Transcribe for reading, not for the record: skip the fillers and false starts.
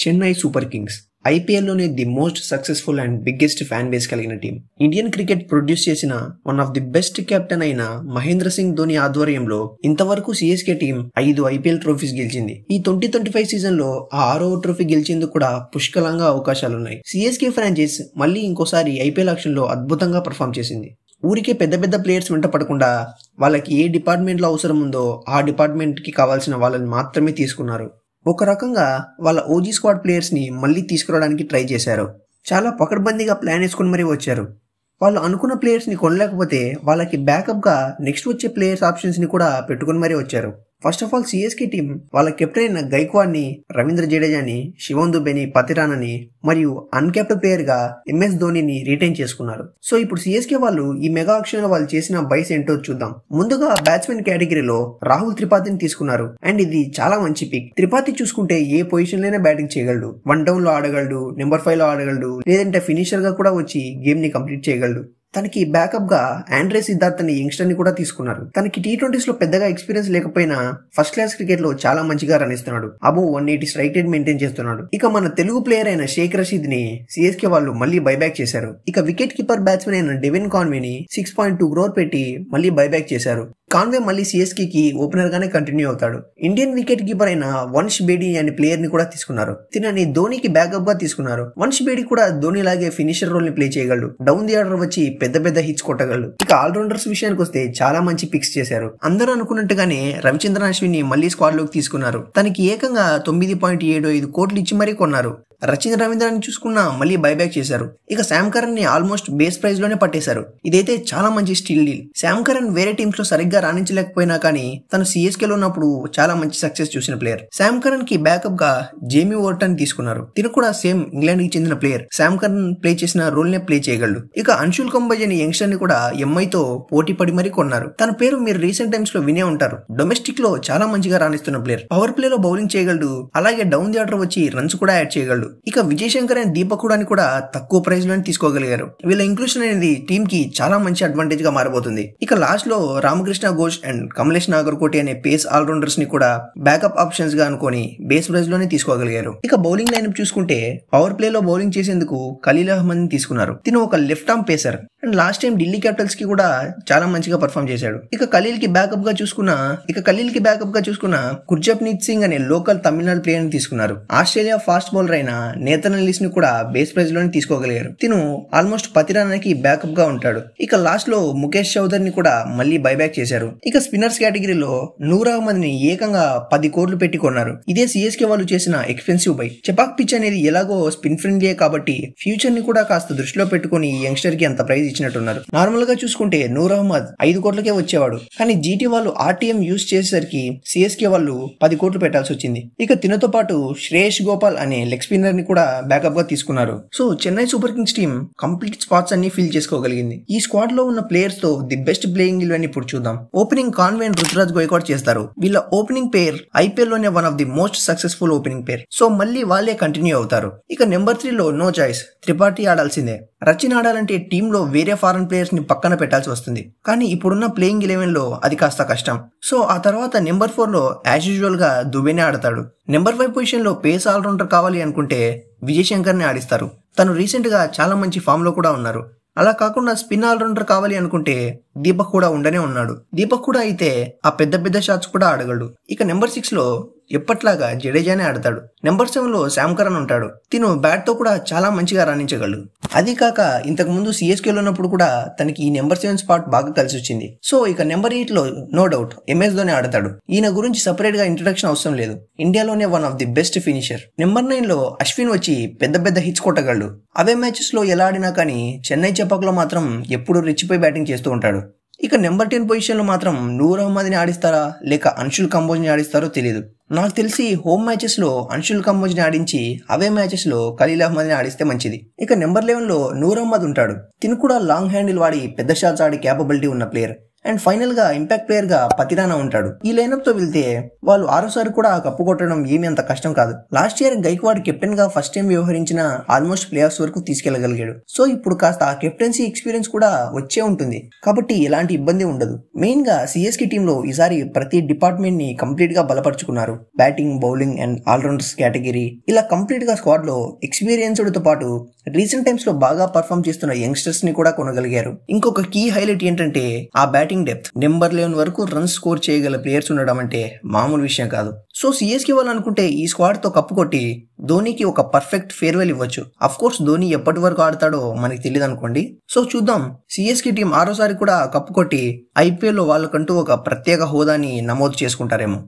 Chennai super kings ఐపీఎల్లోనే the most successful and biggest fan base కలిగిన team. Indian cricket produce చేసిన one of the best captain అయిన మహేంద్ర సింగ్ ధోని ఆధ్వర్యంలో ఇంతవరకు సిఎస్కే టీం 5 ఐపీఎల్ ట్రోఫీస్ గెలిచింది. ఈ 2025 సీజన్ లో ఆ 6వ ట్రోఫీ గెలిచేందుకు కూడా పుష్కలంగా అవకాశాలున్నాయి. సిఎస్కే ఫ్రాంచైజ్ మళ్ళీ ఇంకోసారి ఐపీఎల్ యాక్షన్ లో అద్భుతంగా పర్ఫామ్ చేసింది. ఊరికే పెద్ద పెద్ద ప్లేయర్స్ వెంట పడకుండా వాళ్ళకి ఏ డిపార్ట్మెంట్ లో అవసరం ఉందో ఆ డిపార్ట్మెంట్ కి కావాల్సిన వాళ్ళని మాత్రమే తీసుకున్నారు. ఒక రకంగా వాళ్ళ ఓజీ స్క్వాడ్ ప్లేయర్స్ ని మళ్ళీ తీసుకురావడానికి ట్రై చేశారు. చాలా పకడ్బందీగా ప్లాన్ వేసుకుని మరీ వచ్చారు. వాళ్ళు అనుకున్న ప్లేయర్స్ ని కొనలేకపోతే వాళ్ళకి బ్యాకప్ గా నెక్స్ట్ వచ్చే ప్లేయర్స్ ఆప్షన్స్ ని కూడా పెట్టుకుని మరీ వచ్చారు. First of all CSK team వాళ్ళ కెప్టెన్ అయిన గైక్వాడ్ ని, రవీంద్ర జడేజాని, శివం దుబేని, పతిరానని మరియు అన్కెప్టెడ్ ప్లేయర్ గా ఎంఎస్ ధోనిని రిటైన్ చేసుకున్నారు. సో ఇప్పుడు సిఎస్కే వాళ్ళు ఈ మెగా ఆక్షన్ లో వాళ్ళు చేసిన బైస్ ఏంటో చూద్దాం. ముందుగా బ్యాట్స్మెన్ కేటగిరీలో రాహుల్ త్రిపాఠిని తీసుకున్నారు. అండ్ ఇది చాలా మంచి పిక్. త్రిపాఠి చూసుకుంటే ఏ పొజిషన్ లోనే బ్యాటింగ్ చేయగలడు. 1 డౌన్ లో ఆడగలడు, నెంబర్ 5 లో ఆడగలడు, లేదంటే ఫినిషర్ గా కూడా వచ్చి గేమ్ ని కంప్లీట్ చేయగలడు. తనకి బ్యాకప్ గా ఆండ్రే సిద్ధార్థ్ అనే యంగ్స్టర్ ని కూడా తీసుకున్నారు. తనకి T20s లో పెద్దగా ఎక్స్పీరియన్స్ లేకపోయినా ఫస్ట్ క్లాస్ క్రికెట్ లో చాలా మంచిగా రన్ ఇస్తున్నాడు. అబోవ్ 180 స్ట్రైక్ రేట్ మెయింటైన్ చేస్తున్నాడు. ఇక మన తెలుగు ప్లేయర్ అయిన షేక్ రషీద్ ని సిఎస్కే వాళ్ళు మళ్ళీ బైబ్యాక్ చేశారు. ఇక వికెట్ కీపర్ బ్యాట్స్మెన్ అయిన డెవిన్ కాన్వేని 6.2 crore పెట్టి మళ్ళీ బైబ్యాక్ చేశారు. కాన్వే మళ్ళీ సిఎస్కే కి ఓపెనర్ గానే కంటిన్యూ అవుతాడు. ఇండియన్ వికెట్ కీపర్ అయిన వంశ్ బేడి అనే ప్లేయర్ ని కూడా తీసుకున్నారు. తినని ధోనికి బ్యాకప్ గా తీసుకున్నారు. వంశ్ బేడి కూడా ధోని లాగే ఫినిషర్ రోల్ ని ప్లే చేయగలడు. డౌన్ ది ఆర్డర్ వచ్చి పెద్ద పెద్ద హిట్స్ కొట్టగలడు. ఇక ఆల్రౌండర్స్ విషయానికి వస్తే చాలా మంచి పిక్స్ చేశారు. అందరూ అనుకున్నట్టుగానే రవిచంద్రన్ అశ్విన్ ని మళ్ళీ స్క్వాడ్ లోకి తీసుకున్నారు. తనకి ఏకంగా 9.75 కోట్లు ఇచ్చి మరీ కొన్నారు. రచిన్ రవీంద్రని చూసుకున్నా మళ్ళీ బైబ్యాక్ చేశారు. ఇక శామ్ కరణ్ ని ఆల్మోస్ట్ బేస్ ప్రైస్ లోనే పట్టేశారు. ఇదైతే చాలా మంచి స్టీల్ డీల్. శామ్ కరణ్ వేరే టీమ్స్ లో సరిగ్గా రాణించలేకపోయినా కానీ తను సిఎస్కే లో ఉన్నప్పుడు చాలా మంచి సక్సెస్ చూసిన ప్లేయర్. శామ్ కరణ్ కి బ్యాకప్ గా జేమీ ఓర్టన్ తీసుకున్నారు. తిను కూడా సేమ్ ఇంగ్లాండ్ కి చెందిన ప్లేయర్. శామ్ కరణ్ ప్లే చేసిన రోల్ నే ప్లే చేయగలడు. ఇక అన్షుల్ కంబోజ్ అనే యంగ్స్టర్ ని కూడా ఎంఐ తో పోటీ పడి మరీ కొన్నారు. తన పేరు మీరు రీసెంట్ టైమ్స్ లో వినే ఉంటారు. డొమెస్టిక్ లో చాలా మంచిగా రాణిస్తున్న ప్లేయర్. పవర్ ప్లే లో బౌలింగ్ చేయగలడు. అలాగే డౌన్ ది ఆర్డర్ వచ్చి రన్స్ కూడా యాడ్ చేయగలడు. ఇక విజయ్ శంకర్ అండ్ దీపక్ హుడాని కూడా తక్కువ ప్రైస్ లోనే తీసుకోగలిగారు. వీళ్ళ ఇంక్లూషన్ అనేది టీమ్ కి చాలా మంచి అడ్వాంటేజ్ గా మారబోతుంది. ఇక లాస్ట్ లో రామకృష్ణ ఘోష్ అండ్ కమలేష్ నాగర్కోటి అనే పేస్ ఆల్రౌండర్స్ ని కూడా బ్యాకప్ ఆప్షన్స్ గా అనుకొని బేస్ ప్రైస్ లోనే తీసుకోగలిగారు. ఇక బౌలింగ్ లైనప్ చూసుకుంటే పవర్ ప్లే లో బౌలింగ్ చేసేందుకు ఖలీల్ అహ్మద్ ని తీసుకున్నారు. తిను ఒక left arm pacer and last time Delhi Capitals కి కూడా చాలా మంచిగా పర్ఫామ్ చేశాడు. ఇక ఖలీల్ కి బ్యాకప్ గా చూసుకున్న గుర్జప్నీత్ సింగ్ అనే లోకల్ తమిళనాడు ప్లేయర్ ని తీసుకున్నారు. ఆస్ట్రేలియా ఫాస్ట్ బౌలర్ అయిన నేతన్ ఎల్లిస్ ని కూడా బేస్ ప్రైస్ లోనే తీసుకోగలిగారు. తిను ఆల్మోస్ట్ పతిరానాకి బ్యాకప్ గా ఉంటాడు. ఇక లాస్ట్ లో ముఖేష్ చౌదరి ని కూడా మళ్ళీ బైబ్యాక్ చేశారు. ఇక స్పిన్నర్స్ కేటగిరీలో నూర్ అహ్మద్ ని ఏకంగా 10 కోట్లు పెట్టి కొన్నారు. ఇదే సిఎస్కే వాళ్ళు చేసిన ఎక్స్పెన్సివ్ బై. చెపాక్ పిచ్ అనేది ఎలాగో స్పిన్ ఫ్రెండ్లీ కాబట్టి ఫ్యూచర్ ని కూడా కాస్త దృష్టిలో పెట్టుకుని యంగ్స్టర్ కి అంత ప్రైజ్ ఇచ్చినట్టున్నారు. నార్మల్ గా చూసుకుంటే నూర్ అహ్మద్ 5 కోట్లకే వచ్చేవాడు. కానీ జీటీ వాళ్ళు ఆర్టీఎం యూజ్ చేసేసరికి సిఎస్కే వాళ్ళు 10 కోట్లు పెట్టాల్సి వచ్చింది. ఇక తినతో పాటు శ్రేయస్ గోపాల్ అనే లెగ్ స్పిన్నర్ ని కూడా బ్యాకప్ గా తీసుకున్నారు. So Chennai super Kings team complete spots అన్ని ఫిల్ చేసుకోగలిగింది. ఈ స్క్వాడ్ లో ఉన్న ప్లేయర్స్ తో ది బెస్ట్ ప్లేయింగ్ అని ఇప్పుడు చూద్దాం. Opening Conway and Ruturaj Gaikwad చేస్తారు. వీళ్ళ ఓపెనింగ్ పేర్ ఐపీఎల్ లోనే one of the most successful opening pair. So మళ్ళీ వాళ్ళే కంటిన్యూ అవుతారు. ఇక నెంబర్ 3 లో నో చాయిస్, త్రిపాఠి ఆడాల్సిందే. రచిన్ ఆడాలంటే టీమ్ లో వేరే ఫారెన్ ప్లేయర్స్ ని పక్కన పెట్టాల్సి వస్తుంది. కానీ ఇప్పుడున్న ప్లేయింగ్ 11 లో అది కాస్త కష్టం. సో ఆ తర్వాత నెంబర్ 4 లో యాజ్ యూజువల్ గా దుబేనే ఆడతాడు. నెంబర్ 5 పొజిషన్ లో పేస్ ఆల్రౌండర్ కావాలి అనుకుంటే విజయ్ శంకర్ ని ఆడిస్తారు. తను రీసెంట్ గా చాలా మంచి ఫామ్ లో కూడా ఉన్నారు. అలా కాకుండా స్పిన్ ఆల్రౌండర్ కావాలి అనుకుంటే దీపక్ కూడా ఉండనే ఉన్నాడు. దీపక్ కూడా అయితే ఆ పెద్ద పెద్ద షాట్స్ కూడా ఆడగలడు. ఇక నెంబర్ 6 లో ఎప్పట్లాగా జడేజానే ఆడతాడు. నెంబర్ 7 లో శామ్ కరణ్ ఉంటాడు. తిను బ్యాట్ తో కూడా చాలా మంచిగా రాణించగలడు. అది కాక ఇంతకు ముందు సిఎస్కేలో ఉన్నప్పుడు కూడా తనకి ఈ నెంబర్ 7 స్పాట్ బాగా కలిసి వచ్చింది. సో ఇక నెంబర్ 8 లో నో డౌట్ ఎంఎస్ ధోని ఆడతాడు. ఈయన గురించి సపరేట్ గా ఇంట్రడక్షన్ అవసరం లేదు. ఇండియాలోనే one of the best finisher. Number 9 లో అశ్విన్ వచ్చి పెద్ద పెద్ద హిట్స్ కొట్టగలడు. అవే మ్యాచెస్ లో ఎలా ఆడినా కానీ చెన్నై చెపాక్ లో మాత్రం ఎప్పుడు రెచ్చిపోయి బ్యాటింగ్ చేస్తూ ఉంటాడు. ఇక నెంబర్ 10 పొజిషన్ లో మాత్రం నూర్ అహ్మద్ ని ఆడిస్తారా లేక అన్షుల్ కంబోజ్ ని ఆడిస్తారో తెలియదు. నాకు తెలిసి హోమ్ మ్యాచెస్ లో అన్షుల్ కంబోజ్ ని ఆడించి అవే మ్యాచెస్ లో ఖలీల్ అహ్మద్ ని ఆడిస్తే మంచిది. ఇక నెంబర్ 11 లో నూర్ అహ్మద్ ఉంటాడు. తిను కూడా లాంగ్ హ్యాండిల్ వాడి పెద్ద షాట్స్ ఆడి క్యాపబిలిటీ ఉన్న ప్లేయర్. అండ్ ఫైనల్ గా ఇంపాక్ట్ ప్లేయర్ గా పతిరానా ఉంటాడు. ఈ లైనప్ తో వెళ్తే వాళ్ళు ఆరోసారి కూడా కప్పు కొట్టడం ఏమీ అంత కష్టం కాదు. లాస్ట్ ఇయర్ గైక్వాడ్ కెప్టెన్ గా ఫస్ట్ టైం వ్యవహరించిన ఆల్మోస్ట్ ప్లే ఆఫ్స్ వరకు తీసుకెళ్లగలిగాడు. సో ఇప్పుడు కాస్త ఆ కెప్టెన్సీ ఎక్స్పీరియన్స్ కూడా వచ్చే ఉంటుంది కాబట్టి ఎలాంటి ఇబ్బంది ఉండదు. మెయిన్ గా సిఎస్కే టీమ్ లో ఈసారి ప్రతి డిపార్ట్మెంట్ ని కంప్లీట్ గా బలపరుచుకున్నారు. Batting, bowling and allrounders category ఇలా కంప్లీట్ గా స్క్వాడ్ లో ఎక్స్పీరియన్స్డ్ తో పాటు రీసెంట్ టైమ్స్ లో బాగా పర్ఫామ్ చేస్తున్న యంగ్స్టర్స్ ని కూడా కొనగలిగారు. ఇంకొక కీ హైలైట్ ఏంటంటే ఆ బ్యాటింగ్ డెప్త్. నెంబర్ 11 వరకు రన్స్ స్కోర్ చేయగల ప్లేయర్స్ ఉండడం అంటే మామూలు విషయం కాదు. సో సిఎస్కే వాళ్ళు అనుకుంటే ఈ స్క్వాడ్ తో కప్పు కొట్టి ధోనికి ఒక పర్ఫెక్ట్ ఫేర్వెల్ ఇవ్వచ్చు. అఫ్ కోర్స్ ధోని ఎప్పటి వరకు ఆడతాడో మనకి తెలియదు అనుకోండి. సో చూద్దాం, సిఎస్కే టీం ఆరోసారి కూడా కప్పు కొట్టి ఐపీఎల్ లో వాళ్ళకంటూ ఒక ప్రత్యేక హోదాని నమోదు చేసుకుంటారేమో.